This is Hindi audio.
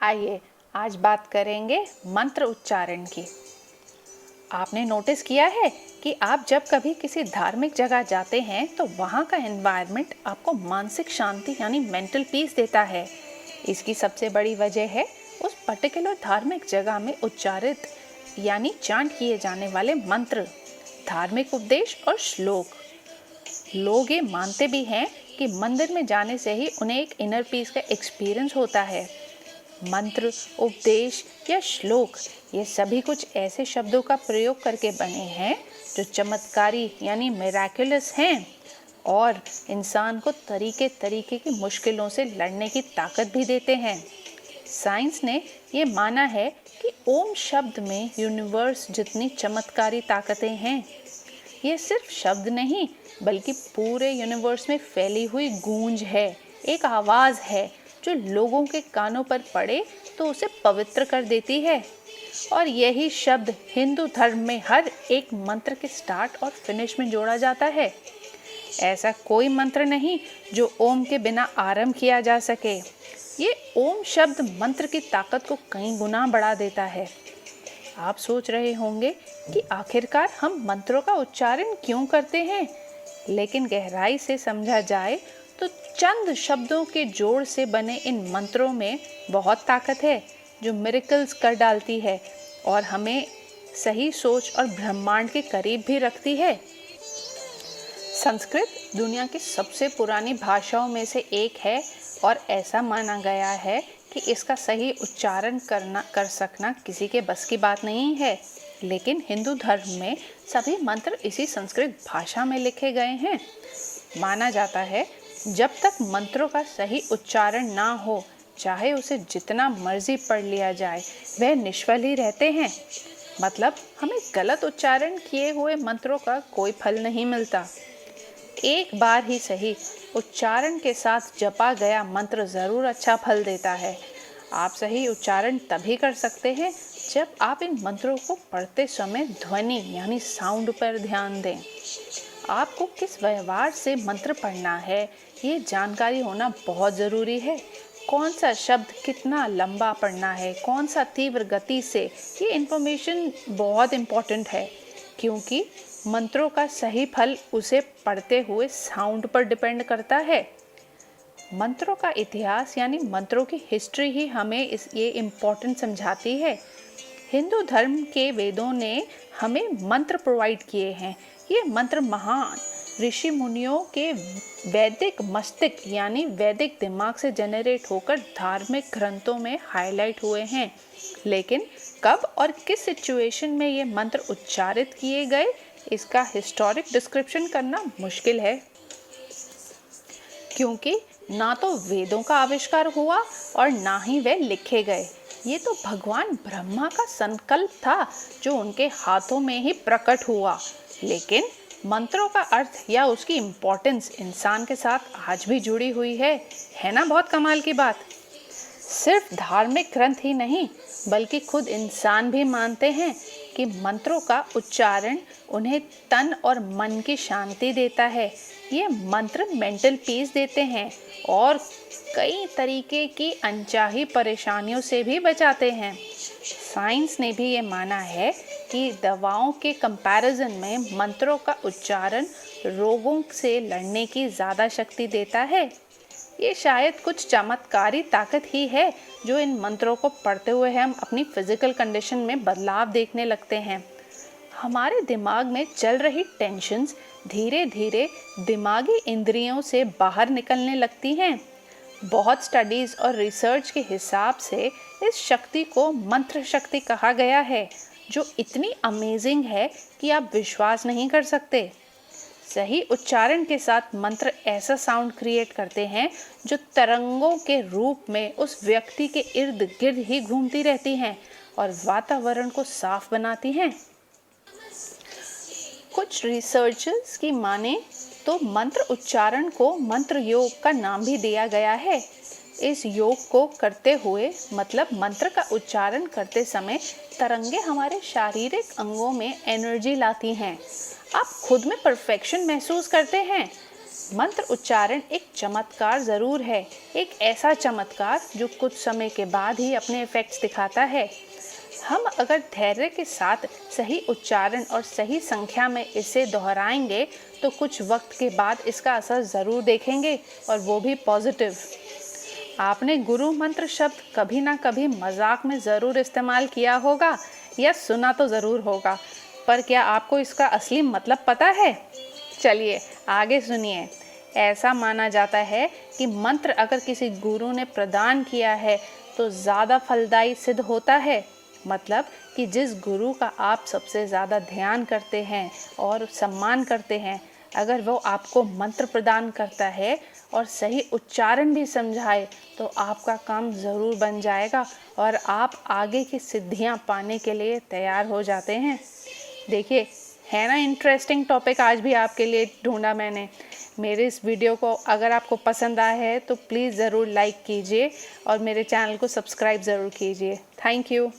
आइए आज बात करेंगे मंत्र उच्चारण की। आपने नोटिस किया है कि आप जब कभी किसी धार्मिक जगह जाते हैं तो वहाँ का एनवायरनमेंट आपको मानसिक शांति यानी मेंटल पीस देता है। इसकी सबसे बड़ी वजह है उस पर्टिकुलर धार्मिक जगह में उच्चारित यानी चांट किए जाने वाले मंत्र, धार्मिक उपदेश और श्लोक। लोग ये मानते भी हैं कि मंदिर में जाने से ही उन्हें एक इनर पीस का एक्सपीरियंस होता है। मंत्र, उपदेश या श्लोक ये सभी कुछ ऐसे शब्दों का प्रयोग करके बने हैं जो चमत्कारी यानी मिराकुलस हैं और इंसान को तरीके तरीके की मुश्किलों से लड़ने की ताकत भी देते हैं। साइंस ने ये माना है कि ओम शब्द में यूनिवर्स जितनी चमत्कारी ताकतें हैं। ये सिर्फ शब्द नहीं बल्कि पूरे यूनिवर्स में फैली हुई गूंज है, एक आवाज़ है जो लोगों के कानों पर पड़े तो उसे पवित्र कर देती है। और यही शब्द हिंदू धर्म में हर एक मंत्र के स्टार्ट और फिनिश में जोड़ा जाता है। ऐसा कोई मंत्र नहीं जो ओम के बिना आरंभ किया जा सके। ये ओम शब्द मंत्र की ताकत को कई गुना बढ़ा देता है। आप सोच रहे होंगे कि आखिरकार हम मंत्रों का उच्चारण क्यों करते हैं, लेकिन गहराई से समझा जाए तो चंद शब्दों के जोड़ से बने इन मंत्रों में बहुत ताकत है जो मिरेकल्स कर डालती है और हमें सही सोच और ब्रह्मांड के करीब भी रखती है। संस्कृत दुनिया की सबसे पुरानी भाषाओं में से एक है और ऐसा माना गया है कि इसका सही उच्चारण कर सकना किसी के बस की बात नहीं है। लेकिन हिंदू धर्म में सभी मंत्र इसी संस्कृत भाषा में लिखे गए हैं। माना जाता है जब तक मंत्रों का सही उच्चारण ना हो, चाहे उसे जितना मर्जी पढ़ लिया जाए, वह निष्फल ही रहते हैं। मतलब हमें गलत उच्चारण किए हुए मंत्रों का कोई फल नहीं मिलता। एक बार ही सही उच्चारण के साथ जपा गया मंत्र ज़रूर अच्छा फल देता है। आप सही उच्चारण तभी कर सकते हैं जब आप इन मंत्रों को पढ़ते समय ध्वनि यानी साउंड पर ध्यान दें। आपको किस व्यवहार से मंत्र पढ़ना है ये जानकारी होना बहुत ज़रूरी है। कौन सा शब्द कितना लंबा पढ़ना है, कौन सा तीव्र गति से, ये इन्फॉर्मेशन बहुत इम्पोर्टेंट है क्योंकि मंत्रों का सही फल उसे पढ़ते हुए साउंड पर डिपेंड करता है। मंत्रों का इतिहास यानी मंत्रों की हिस्ट्री ही हमें ये इम्पोर्टेंट समझाती है। हिंदू धर्म के वेदों ने हमें मंत्र प्रोवाइड किए हैं। ये मंत्र महान ऋषि मुनियों के वैदिक मस्तिष्क यानी वैदिक दिमाग से जनरेट होकर धार्मिक ग्रंथों में हाईलाइट हुए हैं। लेकिन कब और किस सिचुएशन में ये मंत्र उच्चारित किए गए, इसका हिस्टोरिक डिस्क्रिप्शन करना मुश्किल है क्योंकि ना तो वेदों का आविष्कार हुआ और ना ही वे लिखे गए। ये तो भगवान ब्रह्मा का संकल्प था जो उनके हाथों में ही प्रकट हुआ। लेकिन मंत्रों का अर्थ या उसकी इम्पोर्टेंस इंसान के साथ आज भी जुड़ी हुई है ना। बहुत कमाल की बात। सिर्फ धार्मिक ग्रंथ ही नहीं बल्कि खुद इंसान भी मानते हैं कि मंत्रों का उच्चारण उन्हें तन और मन की शांति देता है। ये मंत्र मेंटल पीस देते हैं और कई तरीके की अनचाही परेशानियों से भी बचाते हैं। साइंस ने भी ये माना है कि दवाओं के कंपैरिजन में मंत्रों का उच्चारण रोगों से लड़ने की ज़्यादा शक्ति देता है। ये शायद कुछ चमत्कारी ताकत ही है जो इन मंत्रों को पढ़ते हुए हम अपनी फिजिकल कंडीशन में बदलाव देखने लगते हैं। हमारे दिमाग में चल रही टेंशन्स धीरे धीरे दिमागी इंद्रियों से बाहर निकलने लगती हैं। बहुत स्टडीज़ और रिसर्च के हिसाब से इस शक्ति को मंत्र शक्ति कहा गया है जो इतनी अमेजिंग है कि आप विश्वास नहीं कर सकते। सही उच्चारण के साथ मंत्र ऐसा साउंड क्रिएट करते हैं जो तरंगों के रूप में उस व्यक्ति के इर्द गिर्द ही घूमती रहती हैं और वातावरण को साफ बनाती हैं। कुछ रिसर्चर्स की माने तो मंत्र उच्चारण को मंत्र योग का नाम भी दिया गया है। इस योग को करते हुए मतलब मंत्र का उच्चारण करते समय तरंगे हमारे शारीरिक अंगों में एनर्जी लाती हैं। आप खुद में परफेक्शन महसूस करते हैं। मंत्र उच्चारण एक चमत्कार ज़रूर है, एक ऐसा चमत्कार जो कुछ समय के बाद ही अपने इफ़ेक्ट्स दिखाता है। हम अगर धैर्य के साथ सही उच्चारण और सही संख्या में इसे दोहराएंगे तो कुछ वक्त के बाद इसका असर ज़रूर देखेंगे, और वो भी पॉजिटिव। आपने गुरु मंत्र शब्द कभी ना कभी मजाक में ज़रूर इस्तेमाल किया होगा या सुना तो ज़रूर होगा, पर क्या आपको इसका असली मतलब पता है? चलिए आगे सुनिए। ऐसा माना जाता है कि मंत्र अगर किसी गुरु ने प्रदान किया है तो ज़्यादा फलदायी सिद्ध होता है। मतलब कि जिस गुरु का आप सबसे ज़्यादा ध्यान करते हैं और सम्मान करते हैं, अगर वो आपको मंत्र प्रदान करता है और सही उच्चारण भी समझाए तो आपका काम ज़रूर बन जाएगा और आप आगे की सिद्धियां पाने के लिए तैयार हो जाते हैं। देखिए, है ना इंटरेस्टिंग टॉपिक आज भी आपके लिए ढूंढा मैंने। मेरे इस वीडियो को अगर आपको पसंद आया है तो प्लीज़ ज़रूर लाइक कीजिए और मेरे चैनल को सब्सक्राइब ज़रूर कीजिए। Thank you.